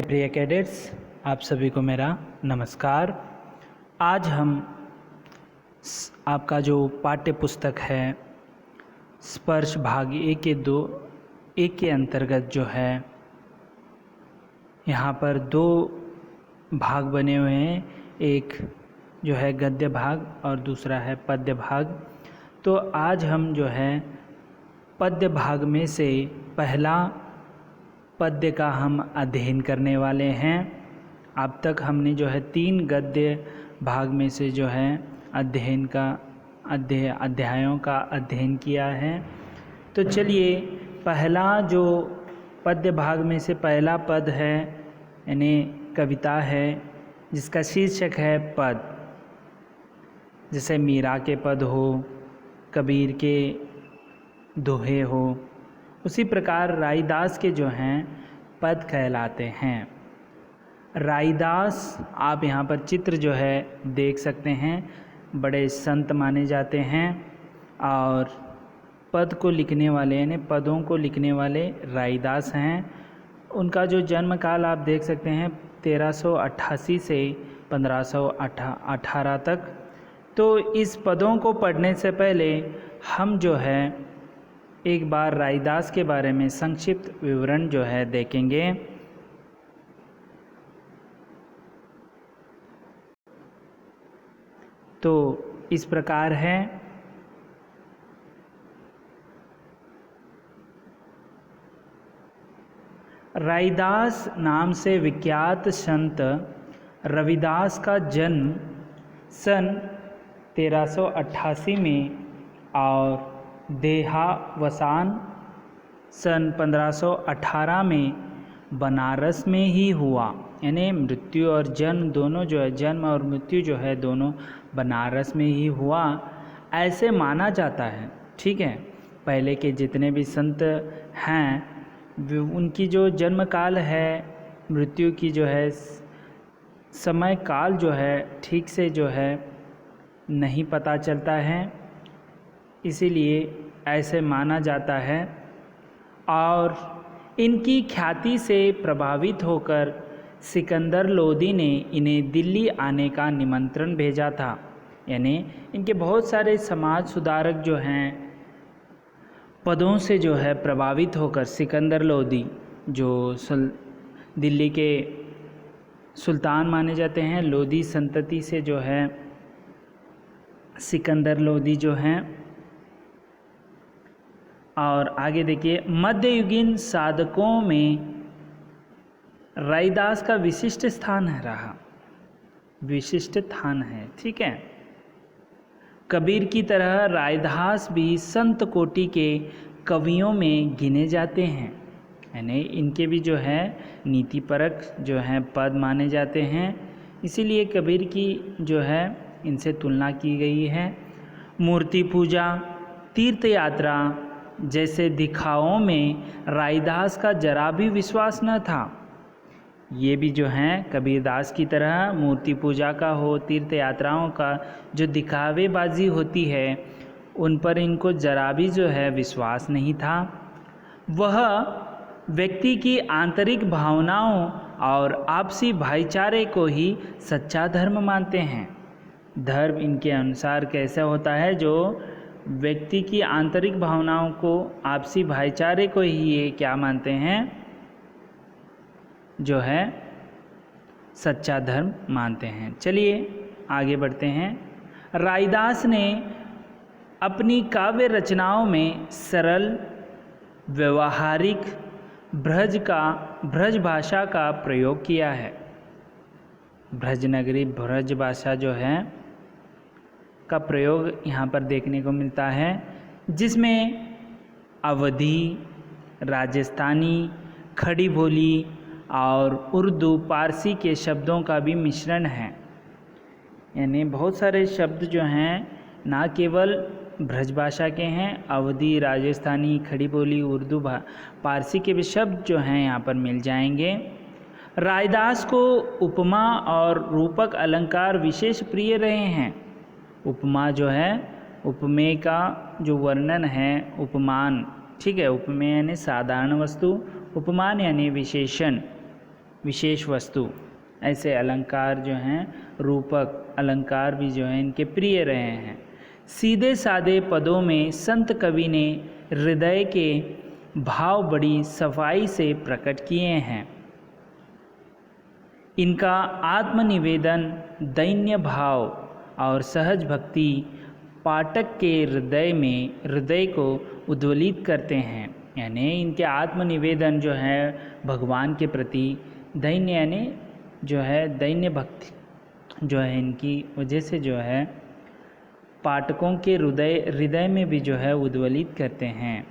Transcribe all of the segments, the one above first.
प्रिय कैडेट्स, आप सभी को मेरा नमस्कार। आज हम आपका जो पाठ्य पुस्तक है स्पर्श भाग एक के अंतर्गत जो है यहाँ पर दो भाग बने हुए हैं। एक जो है गद्य भाग और दूसरा है पद्य भाग। तो आज हम जो है पद्य भाग में से पहला पद्य का हम अध्ययन करने वाले हैं। अब तक हमने जो है 3 गद्य भाग में से जो है अध्यायों का अध्ययन किया है। तो चलिए, पहला जो पद्य भाग में से पहला पद है यानी कविता है जिसका शीर्षक है पद। जैसे मीरा के पद हो, कबीर के दोहे हो, उसी प्रकार राइदास के जो हैं पद कहलाते हैं। राइदास आप यहाँ पर चित्र जो है देख सकते हैं, बड़े संत माने जाते हैं और पद को लिखने वाले यानी पदों को लिखने वाले राइदास हैं। उनका जो जन्म काल आप देख सकते हैं 1388 से 1518 तक। तो इस पदों को पढ़ने से पहले हम जो है एक बार राइदास के बारे में संक्षिप्त विवरण जो है देखेंगे। तो इस प्रकार है। राइदास नाम से विख्यात संत रविदास का जन्म सन 1388 में और देहावसान सन 1518 में बनारस में ही हुआ। यानी मृत्यु और जन्म दोनों जो है, जन्म और मृत्यु जो है दोनों बनारस में ही हुआ ऐसे माना जाता है। ठीक है, पहले के जितने भी संत हैं उनकी जो जन्म काल है, मृत्यु की जो है समय काल जो है ठीक से जो है नहीं पता चलता है, इसीलिए ऐसे माना जाता है। और इनकी ख्याति से प्रभावित होकर सिकंदर लोदी ने इन्हें दिल्ली आने का निमंत्रण भेजा था। यानी इनके बहुत सारे समाज सुधारक जो हैं पदों से जो है प्रभावित होकर सिकंदर लोदी जो दिल्ली के सुल्तान माने जाते हैं, लोदी संतति से जो है सिकंदर लोदी जो हैं। और आगे देखिए, मध्ययुगीन साधकों में राइदास का विशिष्ट स्थान रहा, विशिष्ट स्थान है। ठीक है, कबीर की तरह राइदास भी संत कोटि के कवियों में गिने जाते हैं। यानी इनके भी जो है नीतिपरक जो है पद माने जाते हैं, इसीलिए कबीर की जो है इनसे तुलना की गई है। मूर्ति पूजा, तीर्थ यात्रा जैसे दिखावों में राइदास का जरा भी विश्वास न था। ये भी जो हैं कबीरदास की तरह मूर्ति पूजा का हो, तीर्थ यात्राओं का जो दिखावेबाजी होती है उन पर इनको जरा भी जो है विश्वास नहीं था। वह व्यक्ति की आंतरिक भावनाओं और आपसी भाईचारे को ही सच्चा धर्म मानते हैं। धर्म इनके अनुसार कैसा होता है, जो व्यक्ति की आंतरिक भावनाओं को, आपसी भाईचारे को ही ये क्या मानते हैं, जो है सच्चा धर्म मानते हैं। चलिए आगे बढ़ते हैं। राइदास ने अपनी काव्य रचनाओं में सरल, व्यवहारिक ब्रज भाषा का प्रयोग किया है। ब्रजनगरी ब्रज भाषा जो है का प्रयोग यहाँ पर देखने को मिलता है, जिसमें अवधी, राजस्थानी, खड़ी बोली और उर्दू पारसी के शब्दों का भी मिश्रण है। यानी बहुत सारे शब्द जो हैं ना केवल ब्रजभाषा के हैं, अवधी, राजस्थानी, खड़ी बोली, उर्दू पारसी के भी शब्द जो हैं यहाँ पर मिल जाएंगे। राइदास को उपमा और रूपक अलंकार विशेष प्रिय रहे हैं। उपमा जो है, उपमेय का जो वर्णन है, उपमान, ठीक है, उपमेय यानी साधारण वस्तु, उपमान यानी विशेषण। विशेष वस्तु। ऐसे अलंकार जो हैं, रूपक अलंकार भी जो हैं इनके प्रिय रहे हैं। सीधे सादे पदों में संत कवि ने हृदय के भाव बड़ी सफाई से प्रकट किए हैं। इनका आत्मनिवेदन, दैन्य भाव और सहज भक्ति पाठक के हृदय को उद्वेलित करते हैं। यानी इनके आत्मनिवेदन जो है भगवान के प्रति, दैन्य यानी जो है दैन्य भक्ति जो है इनकी वजह से जो है पाठकों के हृदय में भी जो है उद्वेलित करते हैं।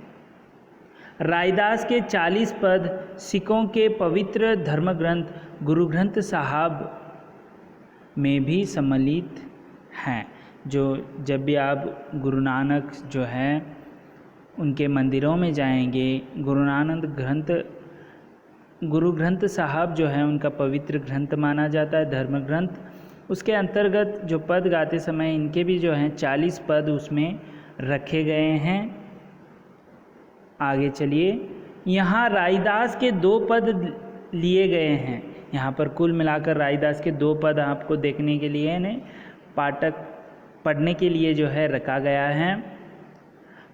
रायदास के 40 पद सिखों के पवित्र धर्म ग्रंथ गुरु ग्रंथ साहब में भी सम्मिलित हैं। जो जब भी आप गुरु नानक जो है उनके मंदिरों में जाएंगे, गुरु ग्रंथ साहब जो है उनका पवित्र ग्रंथ माना जाता है, धर्म ग्रंथ। उसके अंतर्गत जो पद गाते समय इनके भी जो हैं 40 पद उसमें रखे गए हैं। आगे चलिए, यहाँ रायदास के 2 पद लिए गए हैं। यहाँ पर कुल मिलाकर रायदास के 2 पद आपको देखने के लिए ने पाठक पढ़ने के लिए जो है रखा गया है।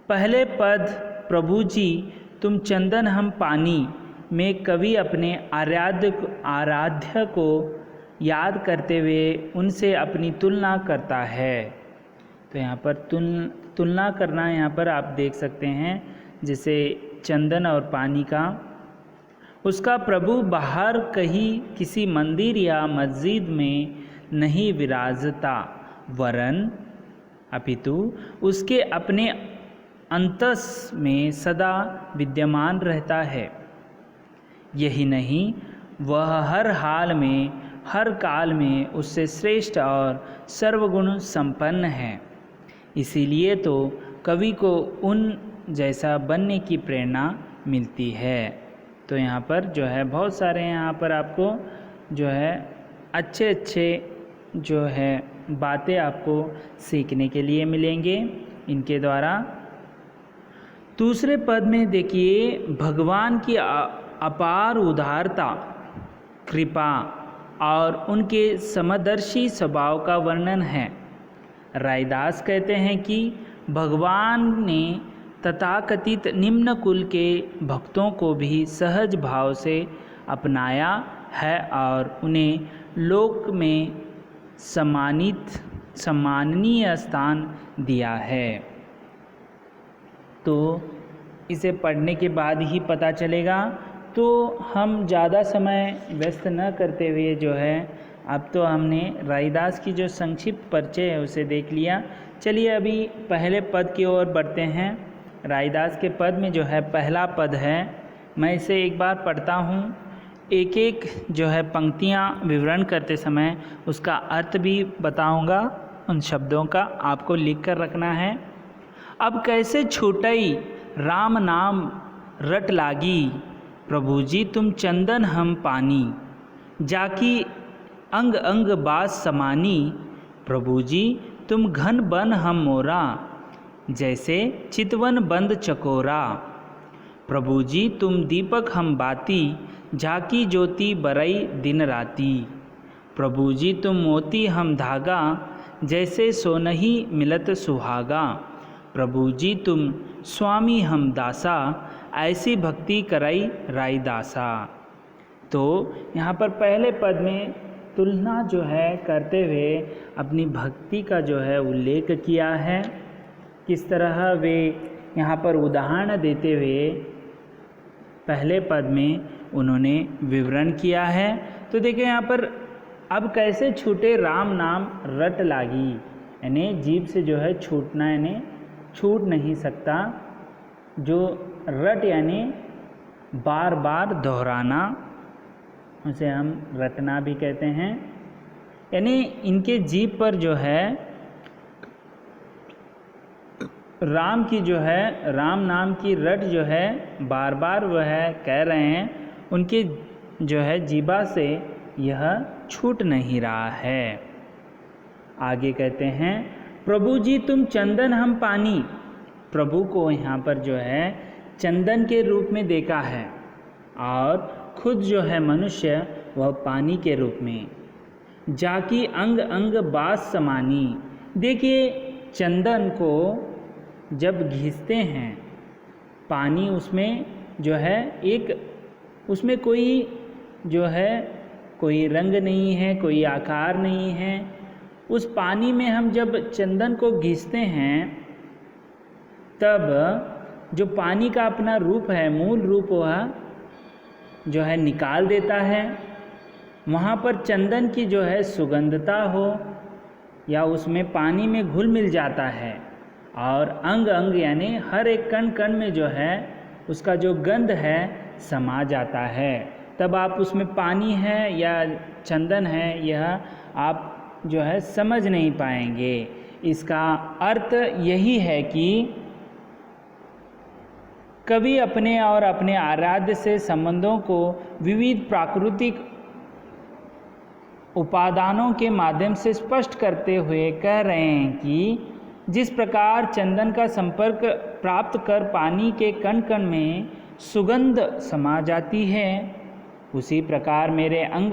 पहले पद प्रभु जी तुम चंदन हम पानी में कवि अपने आराध्य को याद करते हुए उनसे अपनी तुलना करता है। तो यहाँ पर तुलना करना यहाँ पर आप देख सकते हैं, जैसे चंदन और पानी का। उसका प्रभु बाहर कहीं किसी मंदिर या मस्जिद में नहीं विराजता, वरन अपितु उसके अपने अंतस में सदा विद्यमान रहता है। यही नहीं, वह हर हाल में, हर काल में उससे श्रेष्ठ और सर्वगुण संपन्न है। इसीलिए तो कवि को उन जैसा बनने की प्रेरणा मिलती है। तो यहाँ पर जो है बहुत सारे यहाँ पर आपको जो है अच्छे जो है बातें आपको सीखने के लिए मिलेंगे इनके द्वारा। दूसरे पद में देखिए, भगवान की अपार उदारता, कृपा और उनके समदर्शी स्वभाव का वर्णन है। रायदास कहते हैं कि भगवान ने तथाकथित निम्न कुल के भक्तों को भी सहज भाव से अपनाया है और उन्हें लोक में सम्माननीय स्थान दिया है। तो इसे पढ़ने के बाद ही पता चलेगा। तो हम ज़्यादा समय व्यस्त न करते हुए जो है, अब तो हमने रायदास की जो संक्षिप्त परिचय है उसे देख लिया। चलिए अभी पहले पद की ओर बढ़ते हैं। रायदास के पद में जो है पहला पद है, मैं इसे एक बार पढ़ता हूँ। एक एक जो है पंक्तियाँ विवरण करते समय उसका अर्थ भी बताऊँगा, उन शब्दों का आपको लिख कर रखना है। अब कैसे छूटई राम नाम रट लागी, प्रभु जी तुम चंदन हम पानी, जाकी अंग अंग बास समानी, प्रभु जी तुम घन बन हम मोरा, जैसे चितवन बंद चकोरा, प्रभु जी तुम दीपक हम बाती, झाकी ज्योति बरई दिन राती, प्रभु जी तुम मोती हम धागा, जैसे सोनही मिलत सुहागा, प्रभु जी तुम स्वामी हम दासा, ऐसी भक्ति करई रायदासा। तो यहाँ पर पहले पद में तुलना जो है करते हुए अपनी भक्ति का जो है उल्लेख किया है। किस तरह वे यहाँ पर उदाहरण देते हुए पहले पद में उन्होंने विवरण किया है। तो देखिए यहाँ पर, अब कैसे छूटे राम नाम रट लागी, यानी जीभ से जो है छूटना, यानी छूट नहीं सकता। जो रट यानी बार बार दोहराना, उसे हम रटना भी कहते हैं। यानी इनके जीभ पर जो है राम की जो है, राम नाम की रट जो है बार बार वह कह रहे हैं, उनके जो है जीभा से यह छूट नहीं रहा है। आगे कहते हैं, प्रभु जी तुम चंदन हम पानी, प्रभु को यहाँ पर जो है चंदन के रूप में देखा है और खुद जो है मनुष्य वह पानी के रूप में। जाकी अंग अंग बास समानी। देखिए चंदन को जब घिसते हैं, पानी उसमें जो है एक, उसमें कोई जो है कोई रंग नहीं है, कोई आकार नहीं है। उस पानी में हम जब चंदन को घिसते हैं तब जो पानी का अपना रूप है, मूल रूप, वह जो है निकाल देता है। वहाँ पर चंदन की जो है सुगंधता हो या उसमें पानी में घुल मिल जाता है, और अंग अंग यानी हर एक कण कण में जो है उसका जो गंध है समा जाता है। तब आप उसमें पानी है या चंदन है यह आप जो है समझ नहीं पाएंगे। इसका अर्थ यही है कि कवि अपने और अपने आराध्य से संबंधों को विविध प्राकृतिक उपादानों के माध्यम से स्पष्ट करते हुए कह रहे हैं कि जिस प्रकार चंदन का संपर्क प्राप्त कर पानी के कण कण में सुगंध समा जाती है, उसी प्रकार मेरे अंग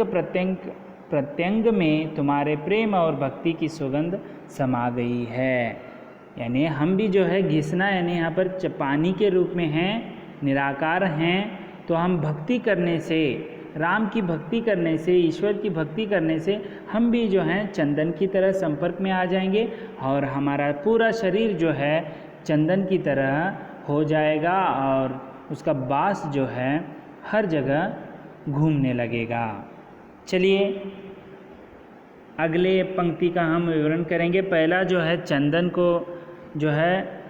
प्रत्यंग में तुम्हारे प्रेम और भक्ति की सुगंध समा गई है। यानी हम भी जो है घिसना यानी यहाँ पर पानी के रूप में हैं, निराकार हैं, तो हम भक्ति करने से, राम की भक्ति करने से, ईश्वर की भक्ति करने से हम भी जो हैं चंदन की तरह संपर्क में आ जाएंगे और हमारा पूरा शरीर जो है चंदन की तरह हो जाएगा और उसका बास जो है हर जगह घूमने लगेगा। चलिए अगले पंक्ति का हम विवरण करेंगे। पहला जो है चंदन को जो है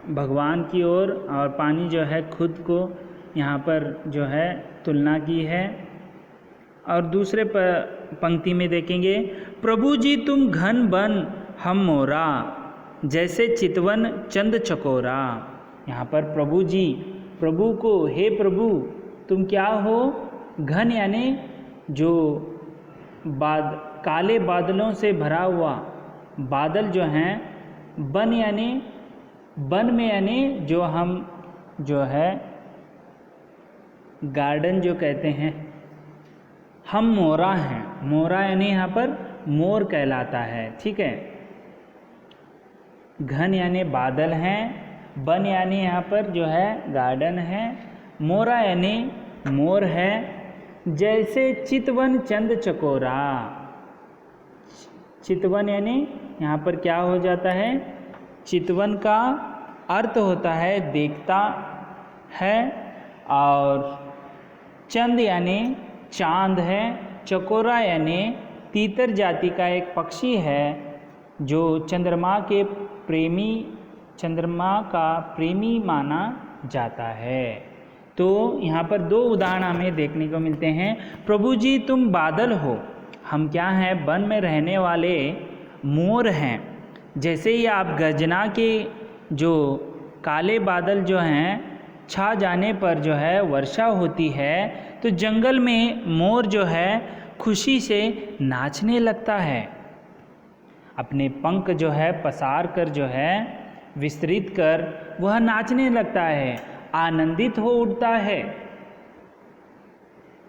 भगवान की ओर और पानी जो है खुद को यहाँ पर जो है तुलना की है। और दूसरे पंक्ति में देखेंगे, प्रभु जी तुम घन बन हम मोरा, जैसे चितवन चंद चकोरा। यहाँ पर प्रभु जी, प्रभु को, हे प्रभु तुम क्या हो? घन यानी जो काले बादलों से भरा हुआ बादल जो हैं, बन यानी वन में यानी जो हम जो है गार्डन जो कहते हैं, हम मोरा हैं। मोरा यानी यहाँ पर मोर कहलाता है, ठीक है। घन यानी बादल हैं, वन यानी यहाँ पर जो है गार्डन है, मोरा यानी मोर है, जैसे चितवन चंद चकोरा। चितवन यानी यहाँ पर क्या हो जाता है, चितवन का अर्थ होता है देखता है, और चंद यानी चांद है, चकोरा यानी तीतर जाति का एक पक्षी है जो चंद्रमा का प्रेमी माना जाता है। तो यहाँ पर दो उदाहरण हमें देखने को मिलते हैं। प्रभु जी तुम बादल हो, हम क्या हैं? वन में रहने वाले मोर हैं। जैसे ही आप गर्जना के जो काले बादल जो हैं छा जाने पर जो है वर्षा होती है, तो जंगल में मोर जो है खुशी से नाचने लगता है, अपने पंख जो है पसार कर जो है विस्तृत कर वह नाचने लगता है, आनंदित हो उठता है।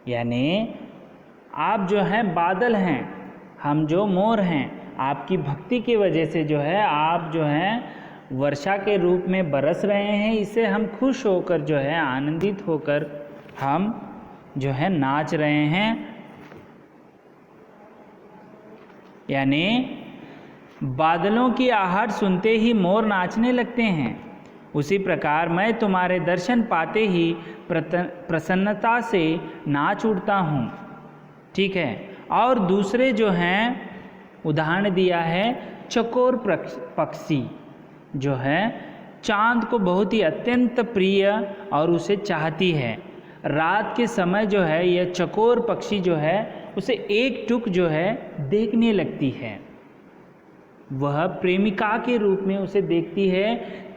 यानी आप जो हैं बादल हैं, हम जो मोर हैं, आपकी भक्ति की वजह से जो है आप जो हैं वर्षा के रूप में बरस रहे हैं। इससे हम खुश होकर जो है आनंदित होकर हम जो है नाच रहे हैं। यानी बादलों की आहट सुनते ही मोर नाचने लगते हैं, उसी प्रकार मैं तुम्हारे दर्शन पाते ही प्रसन्नता से नाच उठता हूँ, ठीक है। और दूसरे जो हैं उदाहरण दिया है, चकोर पक्षी जो है चांद को बहुत ही अत्यंत प्रिय और उसे चाहती है। रात के समय जो है यह चकोर पक्षी जो है उसे एक टुक जो है देखने लगती है, वह प्रेमिका के रूप में उसे देखती है,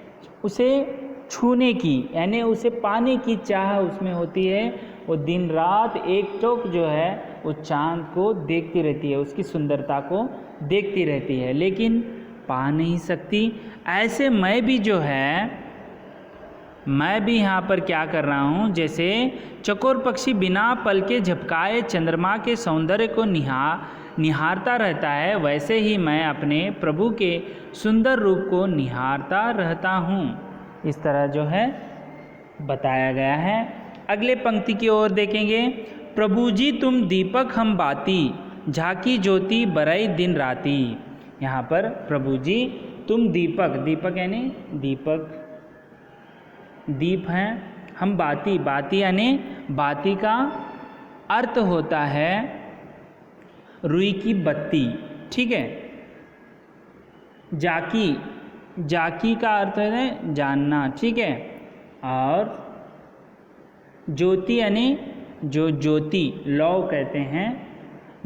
उसे छूने की यानी उसे पाने की चाह उसमें होती है। वो दिन रात एक टोक जो है वो चांद को देखती रहती है, उसकी सुंदरता को देखती रहती है, लेकिन पा नहीं सकती। ऐसे मैं भी जो है मैं भी यहाँ पर क्या कर रहा हूँ, जैसे चकोर पक्षी बिना पल के झपकाए चंद्रमा के सौंदर्य को निहारता रहता है, वैसे ही मैं अपने प्रभु के सुंदर रूप को निहारता रहता हूँ। इस तरह जो है बताया गया है। अगले पंक्ति की ओर देखेंगे। प्रभु जी तुम दीपक हम बाती, झाकी ज्योति बरई दिन राती। यहाँ पर प्रभु जी तुम दीपक, दीपक यानी दीपक दीप हैं, हम बाती, बाती यानी बाती का अर्थ होता है रुई की बत्ती, ठीक है। जाकी, जाकी का अर्थ है जानना, ठीक है। और ज्योति यानी जो ज्योति लौ कहते हैं,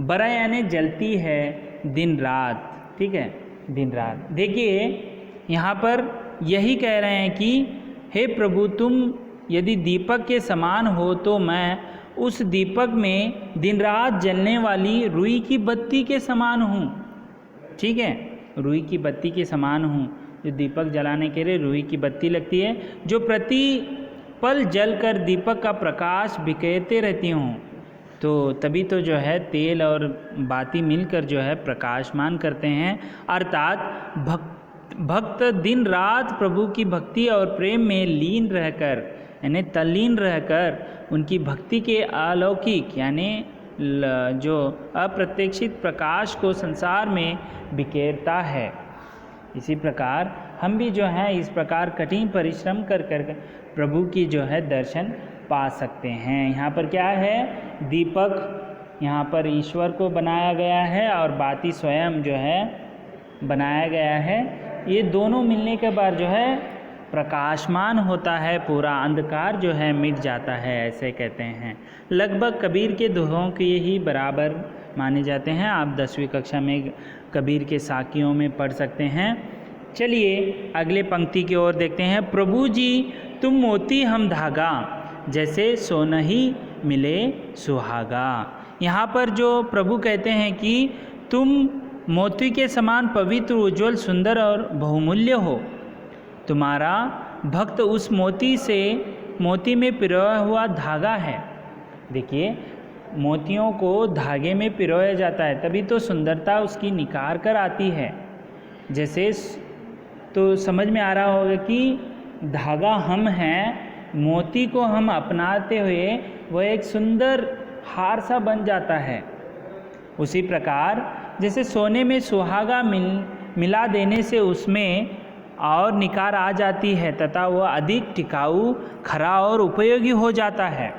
बरा यानी जलती है दिन रात, ठीक है, दिन रात। देखिए यहाँ पर यही कह रहे हैं कि हे प्रभु तुम यदि दीपक के समान हो तो मैं उस दीपक में दिन रात जलने वाली रुई की बत्ती के समान हूँ, ठीक है, रुई की बत्ती के समान हूँ। जो दीपक जलाने के लिए रुई की बत्ती लगती है, जो प्रति पल जलकर दीपक का प्रकाश बिखेरते रहती हूँ, तो तभी तो जो है तेल और बाती मिलकर जो है प्रकाशमान करते हैं। अर्थात भक्त दिन रात प्रभु की भक्ति और प्रेम में लीन रहकर यानी तल्लीन रहकर उनकी भक्ति के अलौकिक यानी जो अप्रत्याशित प्रकाश को संसार में बिखेरता है। इसी प्रकार हम भी जो है इस प्रकार कठिन परिश्रम कर प्रभु की जो है दर्शन पा सकते हैं। यहाँ पर क्या है, दीपक यहाँ पर ईश्वर को बनाया गया है और बाती स्वयं जो है बनाया गया है। ये दोनों मिलने के बाद जो है प्रकाशमान होता है, पूरा अंधकार जो है मिट जाता है, ऐसे कहते हैं। लगभग कबीर के दोहों के ही बराबर माने जाते हैं। आप 10वीं कक्षा में कबीर के साखियों में पढ़ सकते हैं। चलिए अगले पंक्ति की ओर देखते हैं। प्रभु जी तुम मोती हम धागा, जैसे सोनही मिले सुहागा। यहाँ पर जो प्रभु कहते हैं कि तुम मोती के समान पवित्र, उज्ज्वल, सुंदर और बहुमूल्य हो। तुम्हारा भक्त उस मोती में पिरोया हुआ धागा है। देखिए मोतियों को धागे में पिरोया जाता है, तभी तो सुंदरता उसकी निखार कर आती है। जैसे तो समझ में आ रहा होगा कि धागा हम हैं, मोती को हम अपनाते हुए वह एक सुंदर हार सा बन जाता है। उसी प्रकार जैसे सोने में सुहागा मिला देने से उसमें और निखार आ जाती है तथा वह अधिक टिकाऊ, खरा और उपयोगी हो जाता है।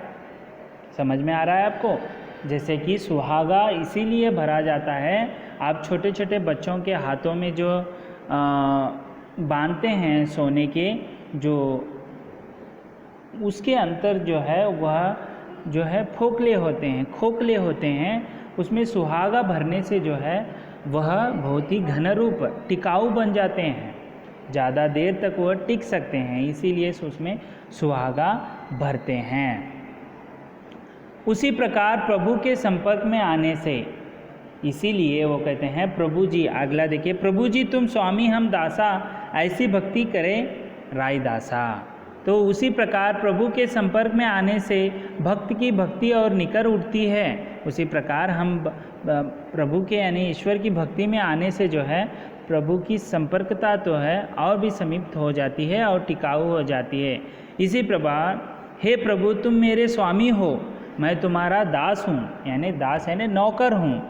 समझ में आ रहा है आपको? जैसे कि सुहागा इसीलिए भरा जाता है, आप छोटे छोटे बच्चों के हाथों में जो बांधते हैं सोने के, जो उसके अंतर जो है वह जो है खोखले होते हैं, उसमें सुहागा भरने से जो है वह बहुत ही घन रूप टिकाऊ बन जाते हैं, ज़्यादा देर तक वह टिक सकते हैं, इसीलिए उसमें सुहागा भरते हैं। उसी प्रकार प्रभु के संपर्क में आने से, इसीलिए वो कहते हैं प्रभु जी, अगला देखिए, प्रभु जी तुम स्वामी हम दासा, ऐसी भक्ति करे रायदासा। तो उसी प्रकार प्रभु के संपर्क में आने से भक्त की भक्ति और निकर उठती है। उसी प्रकार हम प्रभु के यानी ईश्वर की भक्ति में आने से जो है प्रभु की संपर्कता तो है और भी समीप हो जाती है और टिकाऊ हो जाती है। इसी प्रकार हे प्रभु तुम मेरे स्वामी हो, मैं तुम्हारा दास हूँ, यानी दास यानी नौकर हूँ,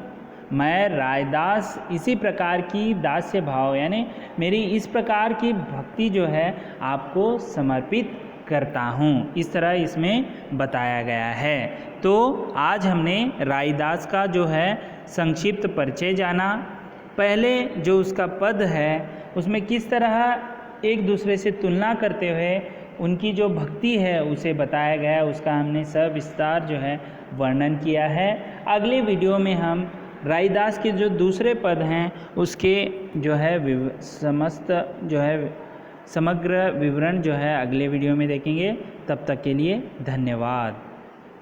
मैं रायदास। इसी प्रकार की दास्य भाव यानी मेरी इस प्रकार की भक्ति जो है आपको समर्पित करता हूँ, इस तरह इसमें बताया गया है। तो आज हमने रायदास का जो है संक्षिप्त परिचय जाना। पहले जो उसका पद है उसमें किस तरह एक दूसरे से तुलना करते हुए उनकी जो भक्ति है उसे बताया गया, उसका हमने सविस्तार जो है वर्णन किया है। अगले वीडियो में हम रायदास के जो दूसरे पद हैं उसके जो है समग्र विवरण जो है अगले वीडियो में देखेंगे। तब तक के लिए धन्यवाद।